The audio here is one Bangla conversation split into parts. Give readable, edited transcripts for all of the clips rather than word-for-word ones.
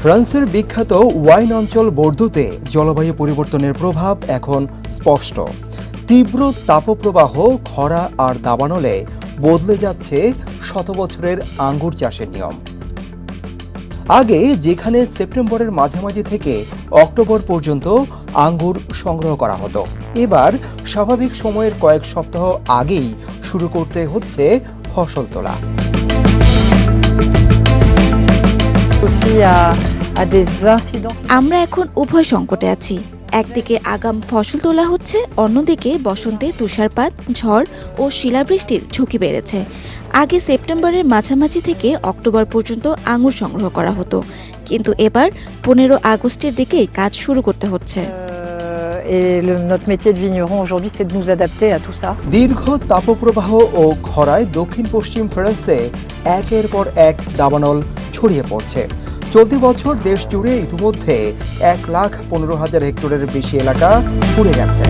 ফ্রান্সের বিখ্যাত ওয়াইন অঞ্চল বোর্দোতে জলবায়ু পরিবর্তনের প্রভাব এখন স্পষ্ট। তীব্র তাপপ্রবাহ, খরা আর দাবানলে বদলে যাচ্ছে শত বছরের আঙ্গুর চাষের নিয়ম। আগে যেখানে সেপ্টেম্বরের মাঝামাঝি থেকে অক্টোবর পর্যন্ত আঙ্গুর সংগ্রহ করা হতো, এবার স্বাভাবিক সময়ের কয়েক সপ্তাহ আগেই শুরু করতে হচ্ছে ফসল তোলা। আমরা এখন উভয় সংকটে আছি। একদিকে আগাম ফসল তোলা হচ্ছে, অন্যদিকে বসন্তে তুষারপাত, ঝড় ও শিলাবৃষ্টির ঝুঁকি বেড়েছে। আগে সেপ্টেম্বরের মাঝামাঝি থেকে অক্টোবর পর্যন্ত আঙুর সংগ্রহ করা হতো, কিন্তু এবার 15 আগস্টের দিকেই কাজ শুরু করতে হচ্ছে। দীর্ঘ তাপপ্রবাহ ও খরায় দক্ষিণ পশ্চিম ফ্রান্সে একের পর এক দাবানল ছড়িয়ে পড়ছে। চলতি বছর দেশ জুড়ে ইতিমধ্যে 1,15,000 হেক্টরের বেশি এলাকা পুড়ে গেছে।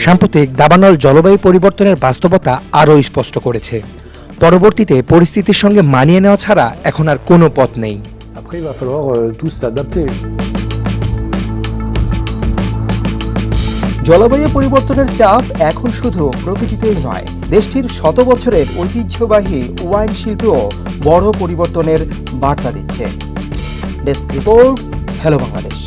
সাম্প্রতিক দাবানল জলবায়ু পরিবর্তনের বাস্তবতা আরও স্পষ্ট করেছে। পরবর্তীতে পরিস্থিতির সঙ্গে মানিয়ে নেওয়া ছাড়া এখন আর কোনো পথ নেই। জলবায়ু পরিবর্তনের চাপ এখন শুধু প্রকৃতিতেই নয়, দেশটির শত বছরের ঐতিহ্যবাহী ওয়াইন শিল্পেও বড় পরিবর্তনের বার্তা দিচ্ছে। Desk report, hello Bangladesh.